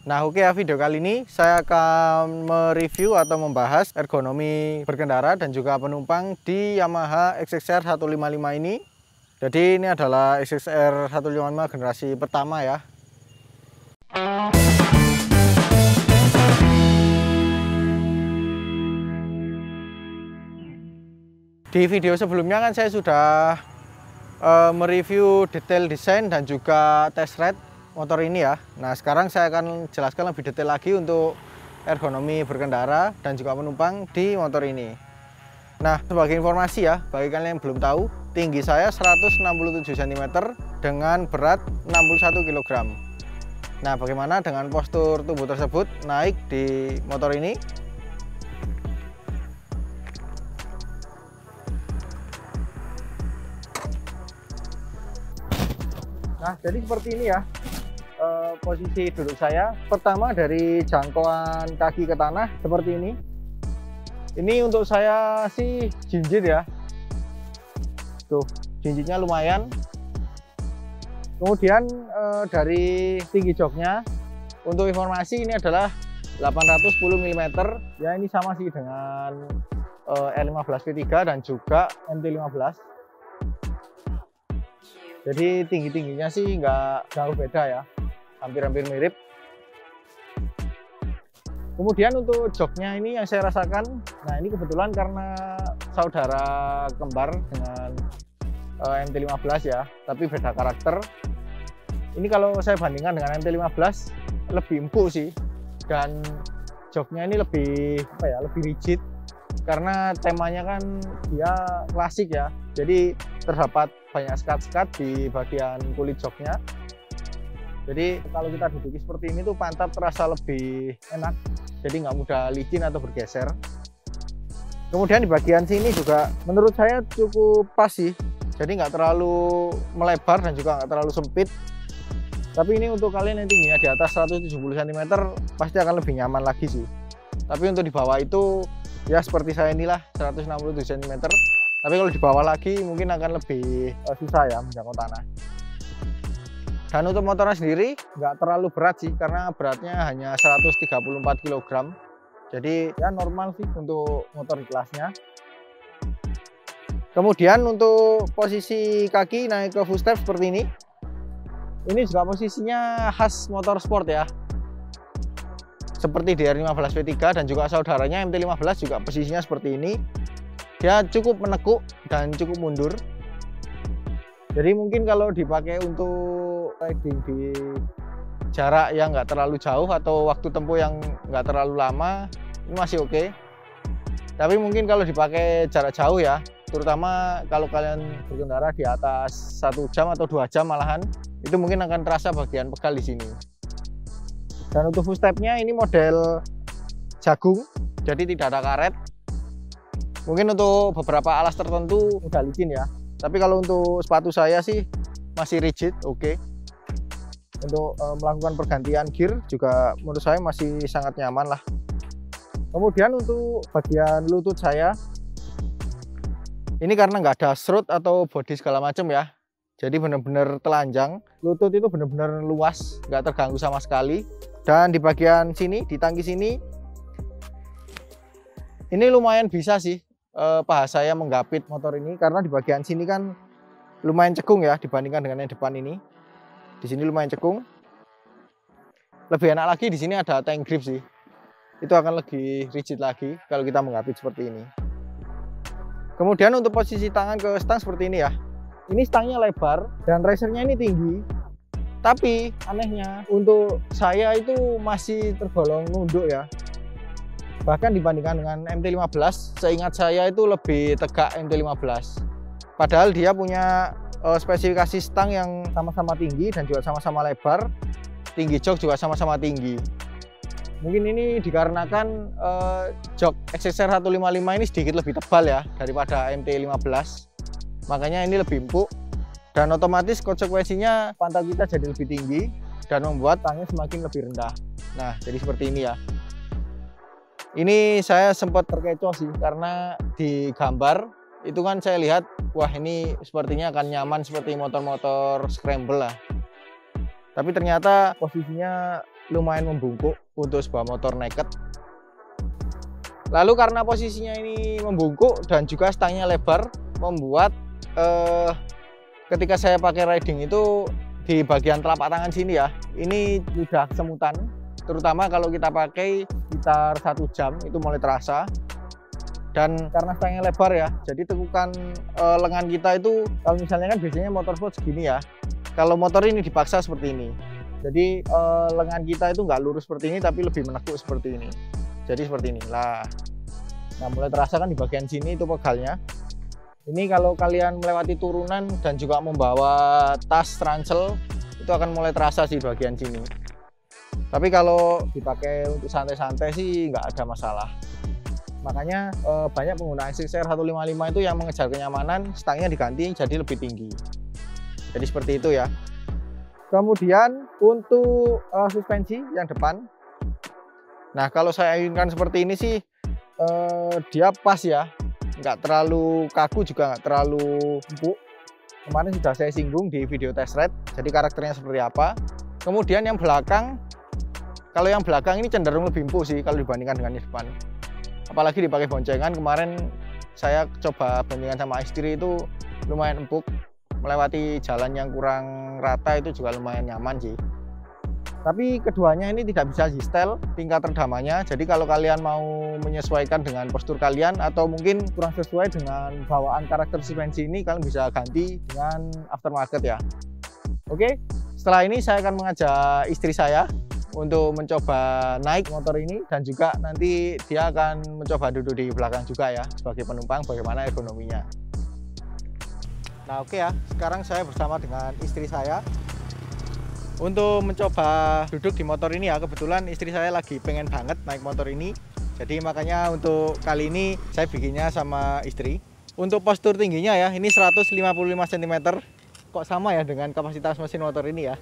Nah oke ya, video kali ini saya akan mereview atau membahas ergonomi berkendara dan juga penumpang di Yamaha XXR 155 ini. Jadi ini adalah XXR 155 generasi pertama ya. Di video sebelumnya kan saya sudah mereview detail desain dan juga test ride motor ini ya. Nah sekarang saya akan jelaskan lebih detail lagi untuk ergonomi berkendara dan juga penumpang di motor ini. Nah sebagai informasi ya, bagi kalian yang belum tahu, tinggi saya 167 cm dengan berat 61 kg. Nah bagaimana dengan postur tubuh tersebut naik di motor ini? Nah jadi seperti ini ya posisi duduk saya. Pertama dari jangkauan kaki ke tanah seperti ini. Ini untuk saya sih jinjit ya. Tuh jinjitnya lumayan. Kemudian dari tinggi joknya, untuk informasi ini adalah 810 mm ya, ini sama sih dengan R15 V3 dan juga MT15. Jadi tingginya sih nggak jauh beda ya, hampir-hampir mirip. Kemudian untuk joknya ini yang saya rasakan, nah ini kebetulan karena saudara kembar dengan MT15 ya, tapi beda karakter. Ini kalau saya bandingkan dengan MT15 lebih empuk sih, dan joknya ini lebih apa ya, lebih rigid karena temanya kan dia klasik ya. Jadi terdapat banyak sekat-sekat di bagian kulit joknya. Jadi kalau kita duduki seperti ini tuh pantat terasa lebih enak, jadi nggak mudah licin atau bergeser. Kemudian di bagian sini juga menurut saya cukup pas sih, jadi nggak terlalu melebar dan juga nggak terlalu sempit. Tapi ini untuk kalian yang tingginya di atas 170 cm pasti akan lebih nyaman lagi sih. Tapi untuk di bawah itu ya seperti saya inilah 167 cm. Tapi kalau di bawah lagi mungkin akan lebih susah ya menjangkau tanah. Dan untuk motornya sendiri nggak terlalu berat sih, karena beratnya hanya 134 kg. Jadi ya normal sih untuk motor di kelasnya. Kemudian untuk posisi kaki naik ke footstep seperti ini. Ini juga posisinya khas motor sport ya. Seperti di R15 V3 dan juga saudaranya MT15 juga posisinya seperti ini. Dia cukup menekuk dan cukup mundur. Jadi mungkin kalau dipakai untuk riding di jarak yang nggak terlalu jauh atau waktu tempuh yang nggak terlalu lama, ini masih oke. Tapi mungkin kalau dipakai jarak jauh ya, terutama kalau kalian berkendara di atas 1 jam atau 2 jam malahan, itu mungkin akan terasa bagian pegal di sini. Dan untuk footstepnya ini model jagung, jadi tidak ada karet. Mungkin untuk beberapa alas tertentu udah licin ya. Tapi kalau untuk sepatu saya sih masih rigid, oke. Untuk melakukan pergantian gear juga menurut saya masih sangat nyaman lah. Kemudian untuk bagian lutut saya, ini karena nggak ada strut atau bodi segala macam ya. Jadi benar-benar telanjang. Lutut itu benar-benar luas, nggak terganggu sama sekali. Dan di bagian sini, di tangki sini, ini lumayan bisa sih paha saya menggapit motor ini, karena di bagian sini kan lumayan cekung ya dibandingkan dengan yang depan ini. Di sini lumayan cekung. Lebih enak lagi di sini ada tank grip sih. Itu akan lebih rigid lagi kalau kita menggapit seperti ini. Kemudian untuk posisi tangan ke stang seperti ini ya. Ini stangnya lebar dan risernya ini tinggi. Tapi anehnya untuk saya itu masih tergolong nunduk ya. Bahkan dibandingkan dengan MT15, seingat saya itu lebih tegak MT15. Padahal dia punya spesifikasi stang yang sama-sama tinggi dan juga sama-sama lebar. Tinggi jok juga sama-sama tinggi. Mungkin ini dikarenakan jok XXR 155 ini sedikit lebih tebal ya daripada MT15. Makanya ini lebih empuk. Dan otomatis konsekuensinya pantat kita jadi lebih tinggi dan membuat stangnya semakin lebih rendah. Nah, jadi seperti ini ya. Ini saya sempat terkecoh sih, karena di gambar itu kan saya lihat, wah ini sepertinya akan nyaman seperti motor-motor scramble lah. Tapi ternyata posisinya lumayan membungkuk untuk sebuah motor naked. Lalu karena posisinya ini membungkuk dan juga stangnya lebar, membuat ketika saya pakai riding itu di bagian telapak tangan sini ya, ini mudah kesemutan, terutama kalau kita pakai sekitar 1 jam itu mulai terasa. Dan karena stangnya lebar ya, jadi tekukan lengan kita itu, kalau misalnya kan biasanya motor sport segini ya, kalau motor ini dipaksa seperti ini, jadi lengan kita itu nggak lurus seperti ini tapi lebih menekuk seperti ini, jadi seperti ini lah. Nah mulai terasa kan di bagian sini itu pegalnya. Ini kalau kalian melewati turunan dan juga membawa tas ransel, itu akan mulai terasa sih bagian sini. Tapi kalau dipakai untuk santai-santai sih nggak ada masalah. Makanya banyak pengguna SXR 155 itu yang mengejar kenyamanan, stangnya diganti jadi lebih tinggi. Jadi seperti itu ya. Kemudian untuk suspensi yang depan. Nah kalau saya inginkan seperti ini sih, dia pas ya. Nggak terlalu kaku juga nggak terlalu empuk. Kemarin sudah saya singgung di video test ride, jadi karakternya seperti apa. Kemudian yang belakang, kalau yang belakang ini cenderung lebih empuk sih kalau dibandingkan dengan yang depan. Apalagi dipakai boncengan, kemarin saya coba boncengan sama istri itu lumayan empuk. Melewati jalan yang kurang rata itu juga lumayan nyaman sih. Tapi keduanya ini tidak bisa di setel tingkat redamannya. Jadi kalau kalian mau menyesuaikan dengan postur kalian atau mungkin kurang sesuai dengan bawaan karakter suspensi ini, kalian bisa ganti dengan aftermarket ya. Oke, setelah ini saya akan mengajak istri saya untuk mencoba naik motor ini, dan juga nanti dia akan mencoba duduk di belakang juga ya sebagai penumpang, bagaimana ergonominya. Nah oke ya, sekarang saya bersama dengan istri saya untuk mencoba duduk di motor ini ya. Kebetulan istri saya lagi pengen banget naik motor ini, jadi makanya untuk kali ini saya bikinnya sama istri. Untuk postur tingginya ya, ini 155 cm, kok sama ya dengan kapasitas mesin motor ini ya.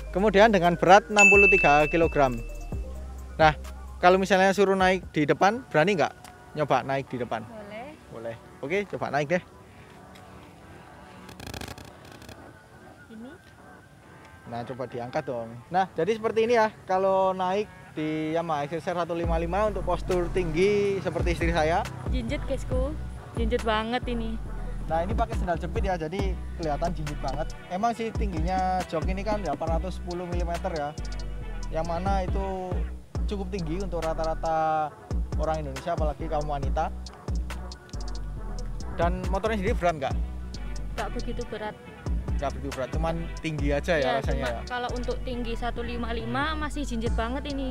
Kemudian dengan berat 63 kg. Nah kalau misalnya suruh naik di depan, berani nggak nyoba naik di depan? Boleh. Boleh. Oke, coba naik deh. Nah coba diangkat dong. Nah jadi seperti ini ya kalau naik di Yamaha SXR 155 untuk postur tinggi seperti istri saya. Jinjit guysku, jinjit banget ini. Nah ini pakai sendal jepit ya, jadi kelihatan jinjit banget. Emang sih tingginya jok ini kan 810 mm ya, yang mana itu cukup tinggi untuk rata-rata orang Indonesia, apalagi kaum wanita. Dan motornya sendiri berat nggak? Nggak begitu berat. Nggak begitu berat, cuman tinggi aja ya rasanya ya. Kalau untuk tinggi 155 masih jinjit banget ini.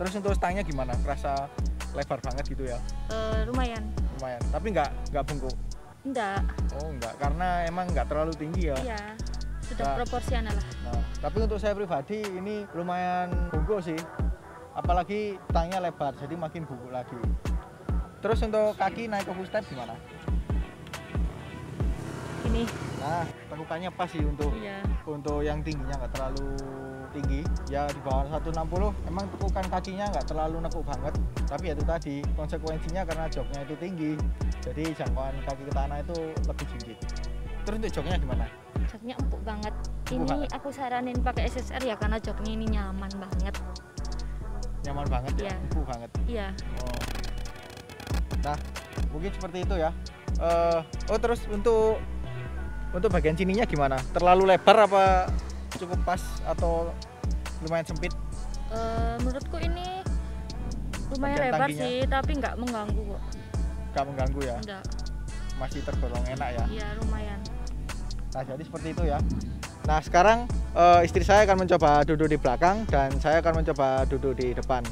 Terus untuk stangnya gimana? Kerasa lebar banget gitu ya? Lumayan. Lumayan, tapi nggak bungkuk? Enggak. Oh enggak, karena emang nggak terlalu tinggi ya? Iya, sudah proporsional lah. Nah, tapi untuk saya pribadi ini lumayan bungkuk sih. Apalagi stangnya lebar, jadi makin bungkuk lagi. Terus untuk kaki naik ke full step gimana? Ini. Nah, tekukannya pas sih untuk yang tingginya nggak terlalu tinggi. Ya di bawah 160, emang tekukan kakinya nggak terlalu nekuk banget. Tapi itu tadi konsekuensinya karena joknya itu tinggi, jadi jangkauan kaki ke tanah itu lebih jinjit. Terus untuk joknya gimana? Joknya empuk banget. Aku saranin pakai SXR ya karena joknya ini nyaman banget. Nyaman banget ya, empuk banget. Iya. Oh. Nah, mungkin seperti itu ya. Terus untuk bagian sininya gimana? Terlalu lebar apa cukup pas atau lumayan sempit? Menurutku ini lumayan bagian lebar tangginya sih, tapi nggak mengganggu kok. Nggak mengganggu ya? Enggak. Masih tergolong enak ya? Iya, lumayan. Nah, jadi seperti itu ya. Nah, sekarang istri saya akan mencoba duduk di belakang dan saya akan mencoba duduk di depan.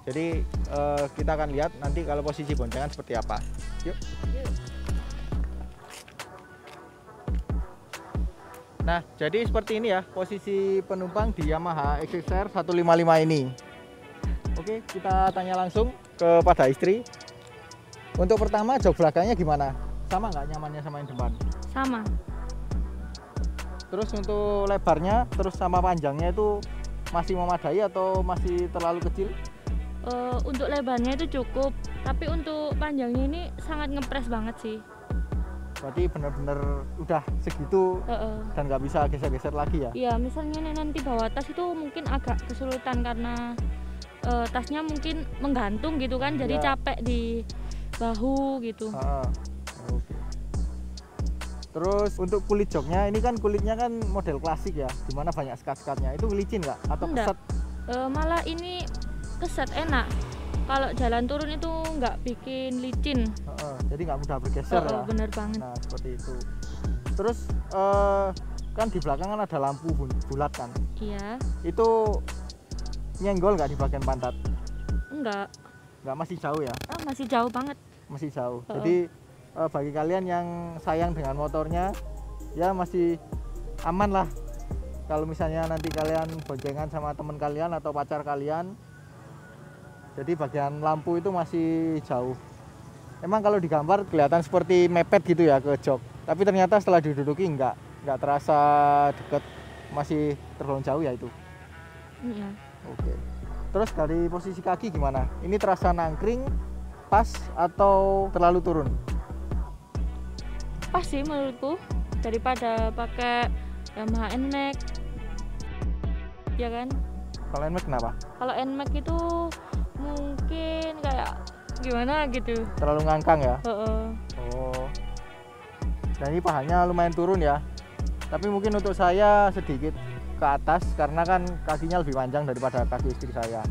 Jadi kita akan lihat nanti kalau posisi boncengan seperti apa. Yuk. Nah, jadi seperti ini ya posisi penumpang di Yamaha SXR 155 ini. Oke, kita tanya langsung kepada istri. Untuk pertama, jok belakangnya gimana? Sama nggak nyamannya sama yang depan? Sama. Terus untuk lebarnya, terus sama panjangnya itu masih memadai atau masih terlalu kecil? Untuk lebarnya itu cukup, tapi untuk panjangnya ini sangat ngepres banget sih. Berarti benar-benar udah segitu dan nggak bisa geser-geser lagi ya? Iya, misalnya nanti bawa tas itu mungkin agak kesulitan karena tasnya mungkin menggantung gitu kan, jadi capek di bahu gitu. Oke. Terus untuk kulit joknya, ini kan kulitnya kan model klasik ya, dimana banyak sekat-sekatnya. Itu licin nggak atau keset? Malah ini keset, enak. Kalau jalan turun itu nggak bikin licin. Jadi nggak mudah bergeser ya. Bener banget. Nah seperti itu. Terus kan di belakang kan ada lampu bulat kan? Iya. Itu nyenggol nggak di bagian pantat? Enggak. Nggak, masih jauh ya? Masih jauh banget. Masih jauh. Jadi bagi kalian yang sayang dengan motornya, ya masih aman lah. Kalau misalnya nanti kalian boncengan sama teman kalian atau pacar kalian, jadi bagian lampu itu masih jauh. Emang kalau digambar kelihatan seperti mepet gitu ya ke jok, tapi ternyata setelah diduduki nggak terasa deket, masih tergolong jauh ya itu. Iya. Oke. Terus dari posisi kaki gimana? Ini terasa nangkring, pas atau terlalu turun? Pas sih menurutku, daripada pakai Yamaha NMAX, ya kan? Kalau NMAX kenapa? Kalau NMAX itu mungkin kayak gimana gitu. Terlalu ngangkang ya? Oh. Nah ini pahanya lumayan turun ya. Tapi mungkin untuk saya sedikit ke atas karena kan kakinya lebih panjang daripada kaki istri saya.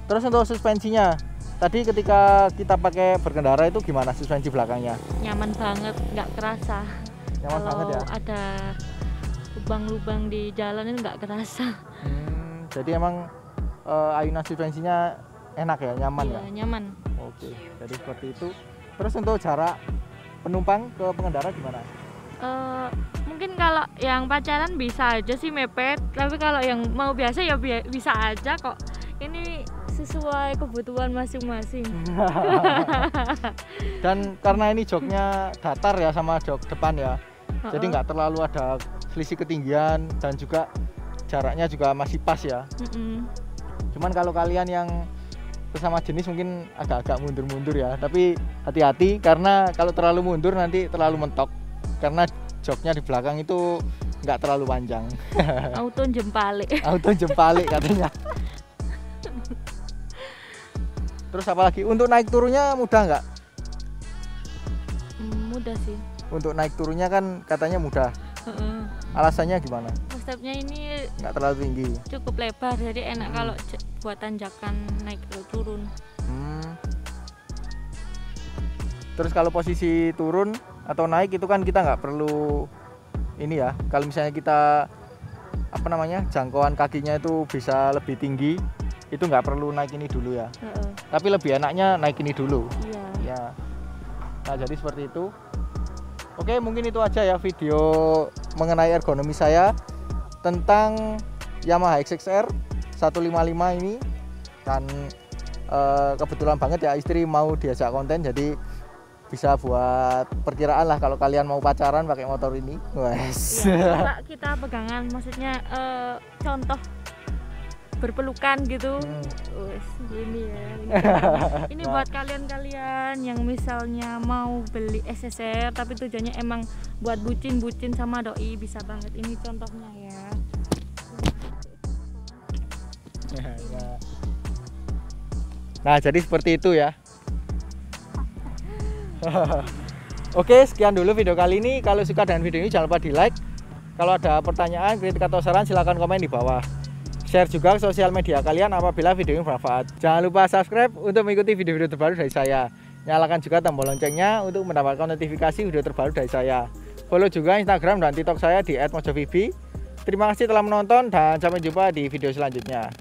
Terus untuk suspensinya, tadi ketika kita pakai berkendara itu gimana suspensi belakangnya? Nyaman banget, nggak kerasa. Nyaman banget ya? Ada lubang-lubang di jalan itu nggak kerasa. Jadi emang ayunan suspensinya enak ya, nyaman ya? Nyaman. Oke, jadi seperti itu. Terus untuk jarak penumpang ke pengendara gimana? Mungkin kalau yang pacaran bisa aja sih mepet, tapi kalau yang mau biasa ya bisa aja kok. Ini sesuai kebutuhan masing-masing. Dan karena ini joknya datar ya sama jok depan ya, jadi nggak terlalu ada selisih ketinggian dan juga jaraknya juga masih pas ya. Cuman kalau kalian yang sesama jenis mungkin agak-agak mundur-mundur ya, tapi hati-hati karena kalau terlalu mundur nanti terlalu mentok karena joknya di belakang itu nggak terlalu panjang. Auto jempalik. Auto jempalik katanya. Terus apalagi untuk naik turunnya mudah nggak? Mudah sih. Untuk naik turunnya kan katanya mudah. Alasannya gimana? Stepnya ini nggak terlalu tinggi. Cukup lebar, jadi enak kalau buat tanjakan naik turun. Terus kalau posisi turun atau naik itu kan kita nggak perlu ini ya. Kalau misalnya kita jangkauan kakinya itu bisa lebih tinggi, itu nggak perlu naik ini dulu ya. Tapi lebih enaknya naik ini dulu. Iya. Ya. Nah jadi seperti itu. Oke, mungkin itu aja ya video mengenai ergonomi saya tentang Yamaha XXR 155 ini. Dan kebetulan banget ya istri mau diajak konten, jadi bisa buat perkiraan lah kalau kalian mau pacaran pakai motor ini. Ya, kita pegangan, maksudnya contoh berpelukan gitu. Ini ya. Ini buat kalian-kalian yang misalnya mau beli SSR tapi tujuannya emang buat bucin-bucin sama doi, bisa banget. Ini contohnya ya. Nah, jadi seperti itu ya. Oke, sekian dulu video kali ini. Kalau suka dengan video ini jangan lupa di like. Kalau ada pertanyaan, kritik atau saran silahkan komen di bawah. Share juga ke sosial media kalian apabila video ini bermanfaat. Jangan lupa subscribe untuk mengikuti video-video terbaru dari saya. Nyalakan juga tombol loncengnya untuk mendapatkan notifikasi video terbaru dari saya. Follow juga Instagram dan TikTok saya di @mojovivi. Terima kasih telah menonton dan sampai jumpa di video selanjutnya.